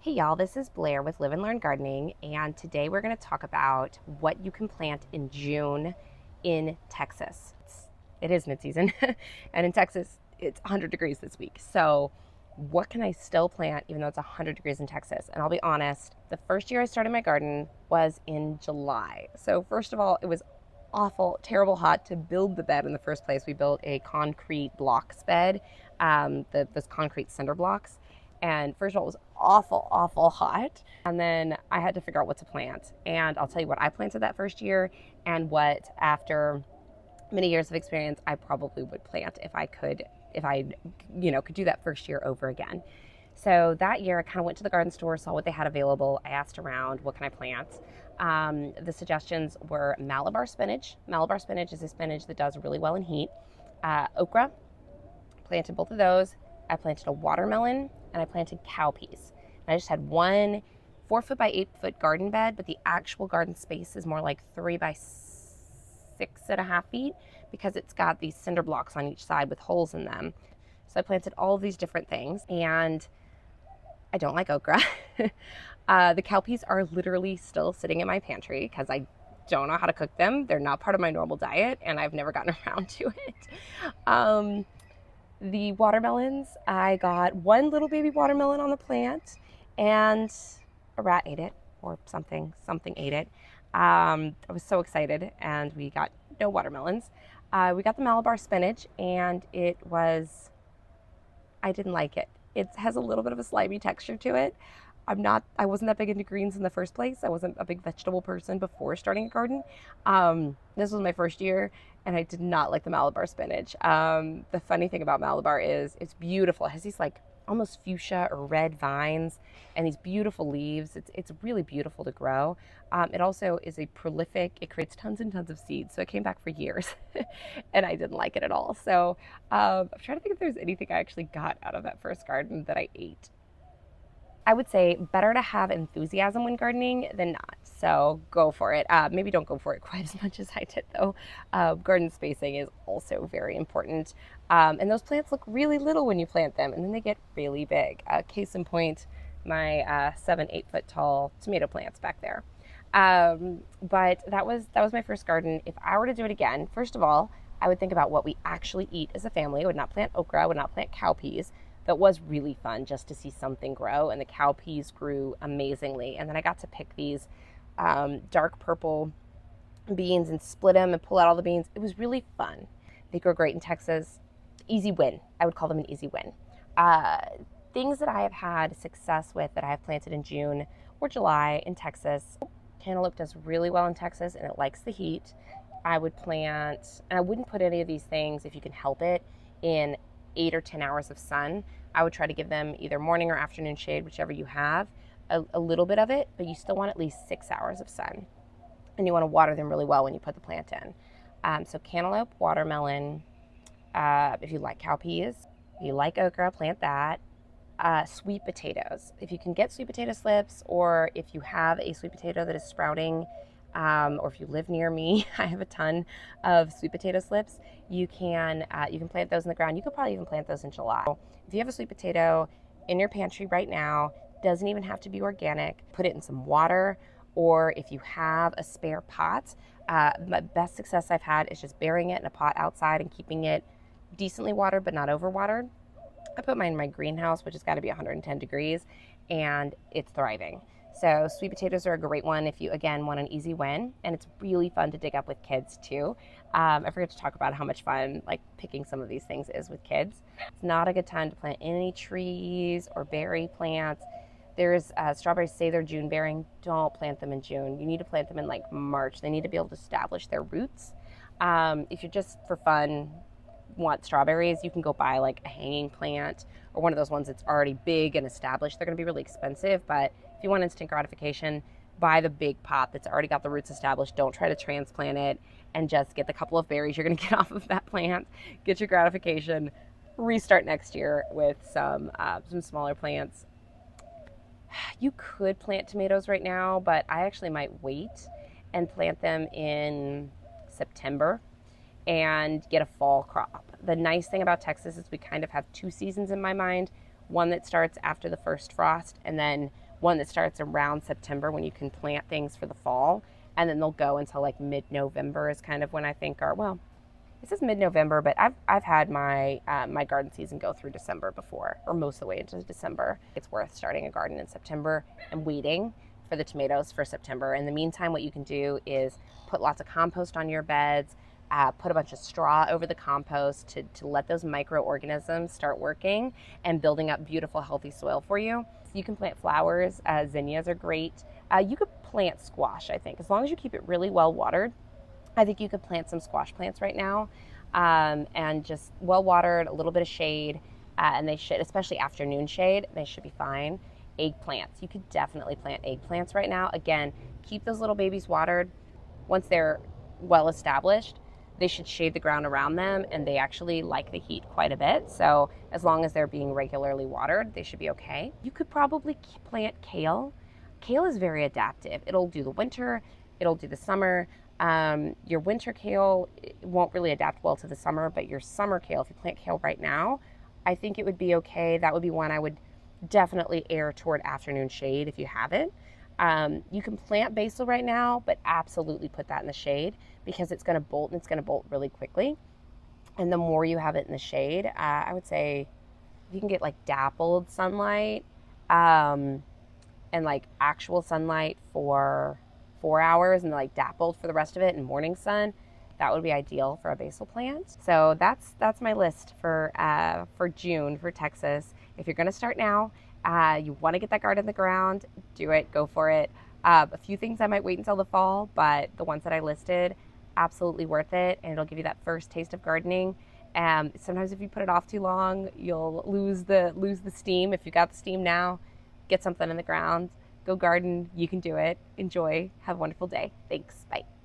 Hey y'all, this is Blair with Live and Learn Gardening, and today we're going to talk about what you can plant in June in Texas. It is mid-season, and in Texas, it's 100 degrees this week. So what can I still plant even though it's 100 degrees in Texas? And I'll be honest, the first year I started my garden was in July. So first of all, it was awful, terrible hot to build the bed in the first place. We built a concrete blocks bed, those concrete cinder blocks. And first of all, it was awful, awful hot. And then I had to figure out what to plant. And I'll tell you what I planted that first year and what, after many years of experience, I probably would plant if I could do that first year over again. So that year I kind of went to the garden store, saw what they had available. I asked around, what can I plant? The suggestions were Malabar spinach. Malabar spinach is a spinach that does really well in heat. Okra, planted both of those. I planted a watermelon and I planted cowpeas. And I just had one 4-foot by 8-foot garden bed, but the actual garden space is more like 3 by 6.5 feet because it's got these cinder blocks on each side with holes in them. So I planted all of these different things, and I don't like okra. The cowpeas are literally still sitting in my pantry because I don't know how to cook them. They're not part of my normal diet, and I've never gotten around to it. The watermelons, I got one little baby watermelon on the plant, and a rat ate it, or something ate it. I was so excited, and we got no watermelons. We got the Malabar spinach, and I didn't like it. It has a little bit of a slimy texture to it. I wasn't that big into greens in the first place. I wasn't a big vegetable person before starting a garden. This was my first year, and I did not like the Malabar spinach. The funny thing about Malabar is it's beautiful. It has these like almost fuchsia or red vines and these beautiful leaves. It's really beautiful to grow. It also is a prolific, it creates tons and tons of seeds. So it came back for years and I didn't like it at all. So I'm trying to think if there's anything I actually got out of that first garden that I ate. I would say better to have enthusiasm when gardening than not. So go for it. Maybe don't go for it quite as much as I did though. Garden spacing is also very important. And those plants look really little when you plant them, and then they get really big. Case in point, my 7-8 foot tall tomato plants back there. But that was my first garden. If I were to do it again, first of all, I would think about what we actually eat as a family. I would not plant okra. I would not plant cowpeas. That was really fun just to see something grow, and the cowpeas grew amazingly. And then I got to pick these dark purple beans and split them and pull out all the beans. It was really fun. They grow great in Texas. Easy win. I would call them an easy win. Things that I have had success with that I have planted in June or July in Texas. Cantaloupe does really well in Texas, and it likes the heat. I would plant, and I wouldn't put any of these things, if you can help it, in 8 or 10 hours of sun. I would try to give them either morning or afternoon shade, whichever you have, a little bit of it, but you still want at least 6 hours of sun. And you want to water them really well when you put the plant in. So cantaloupe, watermelon, if you like cowpeas, if you like okra, plant that. Sweet potatoes. If you can get sweet potato slips, or if you have a sweet potato that is sprouting, or if you live near me, I have a ton of sweet potato slips. You can plant those in the ground. You could probably even plant those in July. If you have a sweet potato in your pantry right now, doesn't even have to be organic. Put it in some water, or if you have a spare pot, my best success I've had is just burying it in a pot outside and keeping it decently watered but not overwatered. I put mine in my greenhouse, which has got to be 110 degrees, and it's thriving. So sweet potatoes are a great one if you, again, want an easy win, and it's really fun to dig up with kids too. I forgot to talk about how much fun like picking some of these things is with kids. It's not a good time to plant any trees or berry plants. There's strawberries say they're June bearing. Don't plant them in June. You need to plant them in like March. They need to be able to establish their roots. If you're just for fun want strawberries, you can go buy like a hanging plant or one of those ones that's already big and established. They're going to be really expensive, but if you want instant gratification, buy the big pot that's already got the roots established. Don't try to transplant it, and just get the couple of berries you're going to get off of that plant. Get your gratification. Restart next year with some smaller plants. You could plant tomatoes right now, but I actually might wait and plant them in September and get a fall crop. The nice thing about Texas is we kind of have two seasons in my mind. One that starts after the first frost, and then one that starts around September when you can plant things for the fall, and then they'll go until like mid-November is kind of when I think are, well, it says mid-November, but I've had my my garden season go through December before, or most of the way into December. It's worth starting a garden in September and waiting for the tomatoes for September. In the meantime, what you can do is put lots of compost on your beds, put a bunch of straw over the compost to let those microorganisms start working and building up beautiful, healthy soil for you. So you can plant flowers. Zinnias are great. You could plant squash, I think, as long as you keep it really well watered. I think you could plant some squash plants right now, and just well watered, a little bit of shade, and they should, especially afternoon shade, they should be fine. Eggplants, you could definitely plant eggplants right now. Again, keep those little babies watered. Once they're well established, they should shade the ground around them, and they actually like the heat quite a bit. So as long as they're being regularly watered, they should be okay. You could probably plant kale. Kale is very adaptive. It'll do the winter, it'll do the summer. Your winter kale won't really adapt well to the summer, but your summer kale, if you plant kale right now, I think it would be okay. That would be one I would definitely err toward afternoon shade if you have it. You can plant basil right now, but absolutely put that in the shade because it's going to bolt, and it's going to bolt really quickly. And the more you have it in the shade, I would say if you can get like dappled sunlight, and like actual sunlight for 4 hours and like dappled for the rest of it in morning sun, that would be ideal for a basil plant. So that's my list for June for Texas. If you're going to start now, you want to get that garden in the ground, do it, go for it. A few things I might wait until the fall, but the ones that I listed, absolutely worth it, and it'll give you that first taste of gardening. Sometimes if you put it off too long, you'll lose the steam. If you got the steam now, get something in the ground, go garden. You can do it. Enjoy. Have a wonderful day. Thanks. Bye.